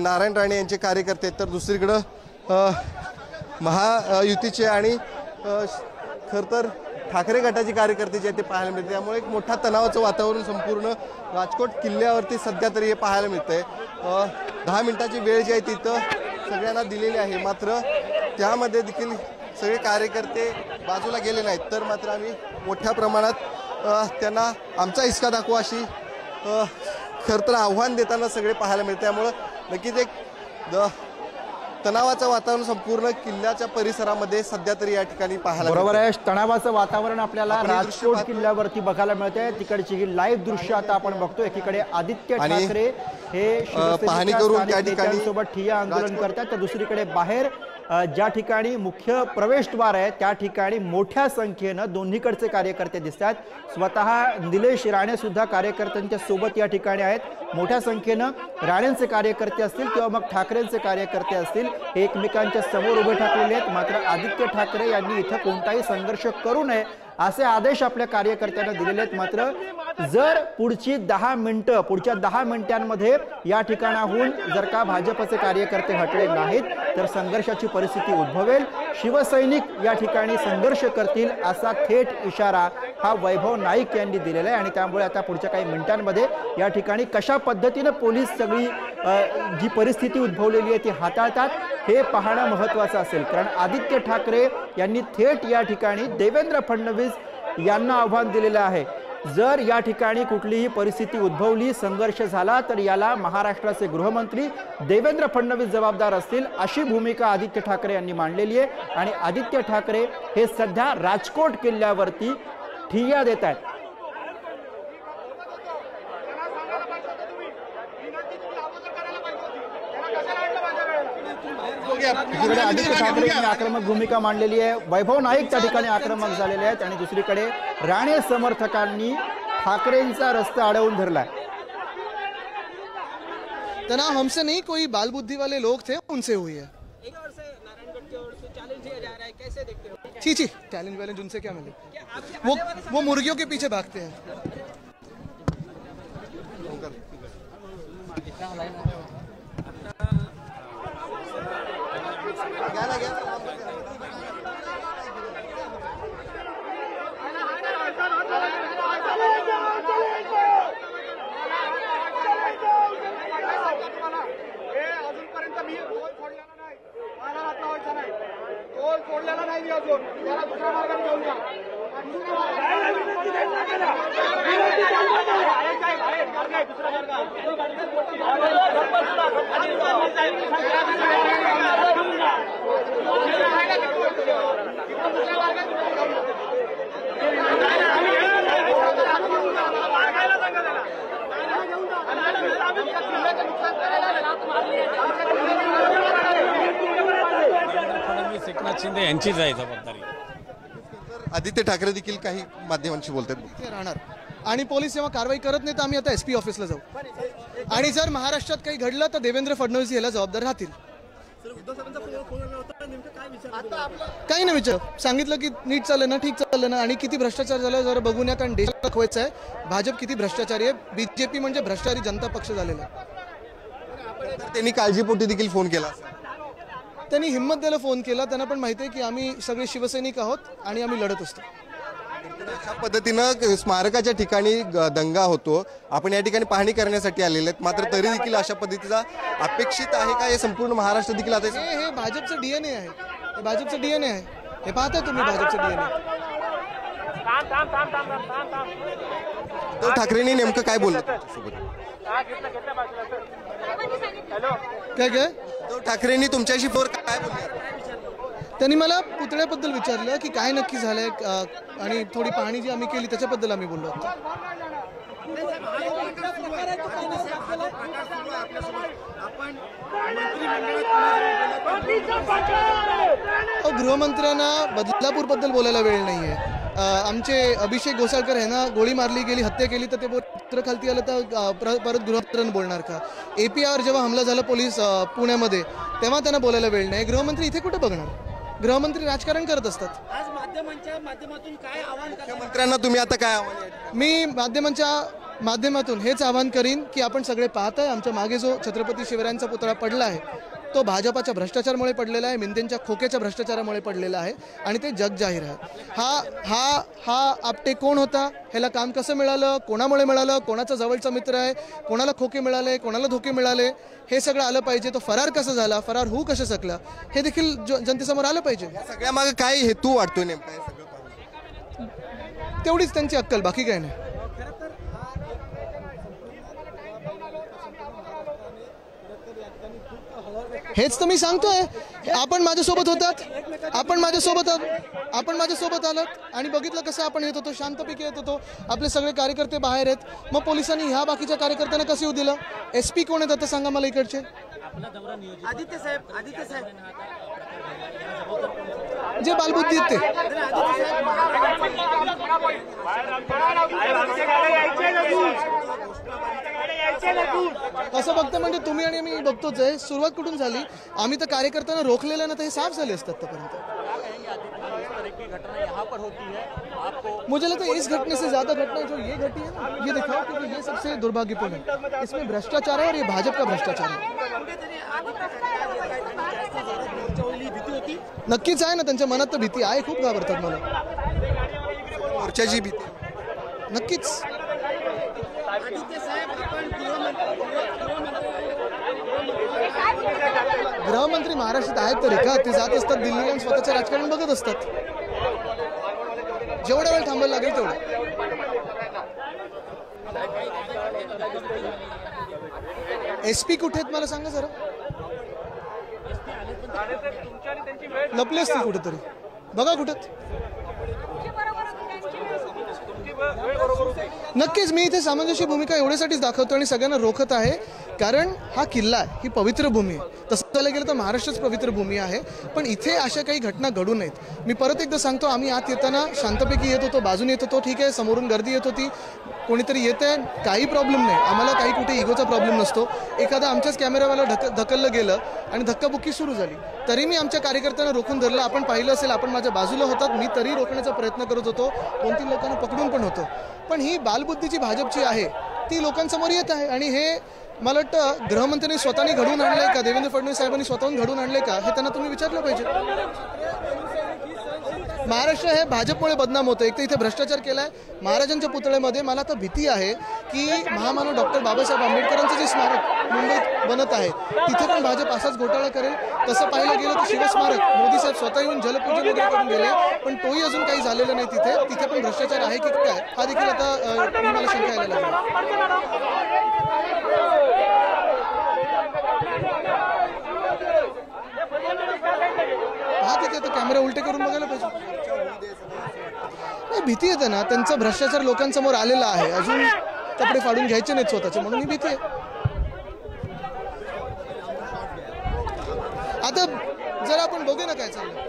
नारायण राणे यांचे कार्यकर्ते, तर दुसरीकडं महायुतीचे आणि खरं तर ठाकरे गटाचे कार्यकर्ते जे ते पाहायला मिळते। त्यामुळे एक मोठा तणावाचं वातावरण संपूर्ण राजकोट किल्ल्यावरती सध्या तरी हे पाहायला मिळतंय। 10 मिनिटाची वेळ जी आहे तिथं सगळ्यांना दिलेली आहे, मात्र त्यामध्ये देखील सगळे कार्यकर्ते बाजूला गेले नाहीत, तर मात्र आम्ही मोठ्या प्रमाणात त्यांना आमचा हिसका दाखवा अशी खरं तर आव्हान देताना सगळे पाहायला मिळते। त्यामुळं नक्कीच एक तणावाचं वातावरण संपूर्ण किल्ल्याच्या परिसरामध्ये सध्या तरी या ठिकाणी पाहायला बरोबर आहे। तणावाचं वातावरण आपल्याला राजकोट किल्ल्यावरती बघायला मिळते। तिकडची ही लाईव्ह दृश्य आता आपण बघतो। एकीकडे आदित्य ठाकरे हे पाहणी करून त्या ठिकाणी सोबत ठिय्या आंदोलन करतात, तर दुसरीकडे बाहेर ज्या ठिकाणी मुख्य प्रवेशद्वार आहे त्या ठिकाणी मोठ्या संख्येनं दोन्हीकडचे कार्यकर्ते दिसतात। स्वतः निलेश राणे सुद्धा कार्यकर्त्यांच्या सोबत या ठिकाणी आहेत। मोठ्या संख्येनं राणेंचे कार्यकर्ते असतील किंवा मग ठाकरेंचे कार्यकर्ते असतील हे एकमेकांच्या समोर उभे ठाकलेले आहेत। मात्र आदित्य ठाकरे यांनी इथं कोणताही संघर्ष करू नये असे आदेश आपल्या कार्यकर्त्यांना दिलेले आहेत। मात्र जर पुढची 10 मिनिटं पुढच्या 10 मिनिटांमध्ये या ठिकाणाहून जर का भाजपचे कार्यकर्ते हटले नाहीत तर संघर्षाची परिस्थिती उद्भवेल। शिवसैनिक या ठिकाणी संघर्ष करतील असा थेट इशारा हा वैभव नाईक यांनी दिलेला आहे। आणि त्यामुळे आता पुढच्या काही मिनिटांमध्ये या ठिकाणी कशा पद्धतीने पोलीस सगळी जी परिस्थिती उद्भवलेली आहे ती हाताळतात हे पाहणं महत्त्वाचं असेल। कारण आदित्य ठाकरे यांनी थेट या ठिकाणी देवेंद्र फडणवीस यांना आव्हान दिलेलं आहे, जर या ठिकाणी कुठलीही परिस्थिती उद्भवली संघर्ष झाला तर याला महाराष्ट्राचे गृहमंत्री देवेंद्र फडणवीस जबाबदार असतील अशी भूमिका आदित्य ठाकरे यांनी मांडलेली आहे। आणि आदित्य ठाकरे हे सध्या राजकोट किल्ल्यावरती ठिय्या देत आहेत। आदित्य ठाकरे यांनी आक्रमक भूमिका मांडलेली आहे। वैभव नाईक त्या ठिकाणी आक्रमक झालेले आहेत आणि दुसरीकडे राणे समर्थकांनी ठाकरेंचा रस्ता अडवून धरलाय। तनाव हमसे नहीं, कोई बाल बुद्धि वाले लोग थे उनसे हुई है। एक और से नारायणगढ़ की ओर से चैलेंज दिया जा रहा है, कैसे देखते हो? छी चैलेंज वैलेंज उनसे क्या मिले, वो मुर्गियों के पीछे भागते हैं। एकनाथ शिंदे यांचीच आहे जबाबदारी। आदित्य ठाकरे देखील काही माध्यमांशी बोलतात राहणार आणि पोलीस जेव्हा कारवाई करत नाही तर आम्ही आता SP ऑफिसला जाऊ आणि जर महाराष्ट्रात काही घडलं तर देवेंद्र फडणवीस याला जबाबदार राहतील। काही नाही विचार सांगितलं की नीट चाललं ना, ठीक चाललं ना आणि किती भ्रष्टाचार झाला जरा बघून या, कारण देशाला दाखवायचं आहे भाजप किती भ्रष्टाचारी आहे। BJP म्हणजे भ्रष्टाचारी जनता पक्ष झालेला आहे। त्यांनी काळजीपोटी देखील फोन केला, त्यांनी हिम्मत द्यायला फोन केला। त्यांना पण माहिती आहे की आम्ही सगळे शिवसैनिक आहोत आणि आम्ही लढत असतो। अशा पद्धतीनं स्मारकाच्या ठिकाणी दंगा होतो, आपण या ठिकाणी पाहणी करण्यासाठी आलेले आहेत, मात्र तरी देखील अशा पद्धतीचा अपेक्षित आहे का हे संपूर्ण महाराष्ट्र देखील आता हे भाजपचं DNA आहे, हे भाजपचं DNA आहे, हे पाहताय तुम्ही भाजपचं DNA। उद्धव ठाकरेंनी नेमकं काय बोललं काय उद्धव ठाकरेंनी तुमच्याशी काय बोलले? त्यांनी मला पुतळ्याबद्दल विचारलं की काय नक्की झालंय आणि थोडी पाहणी जी आम्ही केली त्याच्याबद्दल आम्ही बोललो होतो। गृहमंत्र्यांना बदलापूरबद्दल बोलायला वेळ नाहीये। आमचे अभिषेक घोसाळकर यांना गोळी मारली गेली, हत्या केली तर ते पत्र खालती आलं तर परत गृहमंत्र्यांना बोलणार का? APR जेव्हा हमला झाला पोलीस पुण्यामध्ये तेव्हा त्यांना बोलायला वेळ नाही। गृहमंत्री इथे कुठे बघणार? गृहमंत्री राजकारण करत असतात। आज माध्यमांच्या माध्यमातून काय आव्हान मुख्यमंत्र्यांना तुम्ही आता काय आव्हान? मी माध्यमांच्या माध्यमातून हेच आवाहन करीन की आपण सगळे पाहताय आमच्या मागे जो छत्रपती शिवरायांचा पुतळा पडला आहे तो भाजपाच्या भ्रष्टाचारामुळे पडलेला आहे, मिंदेंच्या खोक्याच्या भ्रष्टाचारामुळे पडलेला आहे आणि ते जग जाहीर आहे. हा आपटे कोण होता, ह्याला काम कसं मिळालं, कोणामुळे मिळालं, कोणाचा जवळचा मित्र आहे, कोणाला खोके मिळाले, कोणाला धोके मिळाले, हे सगळं आलं पाहिजे. तो फरार कसा झाला, फरार होऊ कसं शकला, हे देखील जनतेसमोर आलं पाहिजे. सगळ्या मागे काय हेतू वाटतोय नेमका हे सगळं पाहून? तेवढीच त्यांची अक्कल, बाकी काय नाही. हेच तर मी सांगतोय. आपण माझ्यासोबत होतात, आपण माझ्यासोबत आलात आणि बघितलं कसं आपण येत होतो, शांतपैकी येत होतो. आपले सगळे कार्यकर्ते बाहेर आहेत, मग पोलिसांनी ह्या बाकीच्या कार्यकर्त्यांना कसं येऊ दिलं? SP कोण आहेत आता सांगा मला इकडचे? आदित्य साहेब जे बालबुद्धी आहेत ते. कसं बघतं म्हणजे तुम्ही आणि मी बघतोच आहे. सुरुवात कुठून झाली? आम्ही तर कार्यकर्त्यांना रोखलेलं ना, तर हे साफ झाले असतात आतापर्यंत. मुझे लगता है इस घटने से ज्यादा घटना जो ये घटी है ना, ये दिखाओ क्योंकि ये सबसे दुर्भाग्यपूर्ण है. इसमें भ्रष्टाचार है और ये भाजपा का भ्रष्टाचार है. नक्कीच आहे ना, त्यांच्या मनात तर भीती आहे, खूप घाबरतात मला. मोर्चाची भीती नक्कीच. गृहमंत्री महाराष्ट्रात आहेत तरी का? ते जात असतात दिल्लीला आणि स्वतःचं राजकारण बघत असतात. जेवढा वेळ थांबायला लागेल तेवढं. SP कुठे आहेत मला सांगा जरा. लपले असतील कुठेतरी, बघा कुठे. नक्कीच मी इथे सामंजस्य भूमिका एवढ्यासाठीच दाखवतो आणि सगळ्यांना रोखत आहे, कारण हा किल्ला आहे, ही पवित्र भूमी आहे. तसं झालं गेलं तर महाराष्ट्रच पवित्र भूमी आहे, पण इथे अशा काही घटना घडू नयेत. मी परत एकदा सांगतो, आम्ही आत येताना शांतपैकी येत होतो, बाजूने येत होतो, ठीक आहे, समोरून गर्दी येत होती, कोणीतरी येत आहे, काही प्रॉब्लेम नाही. आम्हाला काही कुठे इगोचा प्रॉब्लेम नसतो. एखादा आमच्याच कॅमेरावाला ढकललं गेलं आणि धक्काबुक्की सुरू झाली तरी मी आमच्या कार्यकर्त्यांना रोखून धरलं. आपण पाहिलं असेल, आपण माझ्या बाजूला होतात, मी तरी रोखण्याचा प्रयत्न करत होतो, 2-3 लोकांना पकडून पण होतो. पण ही बालबुद्धीची भाजपची आहे ती लोकांसमोर येत आहे आणि हे मला वाटतं गृहमंत्र्यांनी स्वतःने घडवून आणलंय का, देवेंद्र फडणवीस साहेबांनी स्वतःहून घडवून आणले का, हे त्यांना तुम्ही विचारलं पाहिजे. महाराष्ट्र हे भाजपमुळे बदनाम होतं. एक तर इथे भ्रष्टाचार केलाय महाराजांच्या पुतळ्यामध्ये. मला तर भीती आहे की महामानव डॉक्टर बाबासाहेब आंबेडकरांचं जे स्मारक मुंबईत बनत आहे तिथे पण भाजप असाच घोटाळा करेल. तसं पाहिलं गेलं तर शिवस्मारक मोदी साहेब स्वतः येऊन जलपूजन वगैरे करून गेले, पण तोही अजून काही झालेलं नाही. तिथे पण भ्रष्टाचार आहे की काय, हा देखील आता मला शंका यायला लागली. हा तिथे आता कॅमेरा उलटे करून बघायला पाहिजे. नाही, भीती येते ना, त्यांचा भ्रष्टाचार लोकांसमोर आलेला आहे, अजून कपडे फाडून घ्यायचे नाहीत स्वतःचे, म्हणून ही भीती आहे. आता जरा आपण बघू ना काय चाललंय.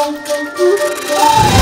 Thank you.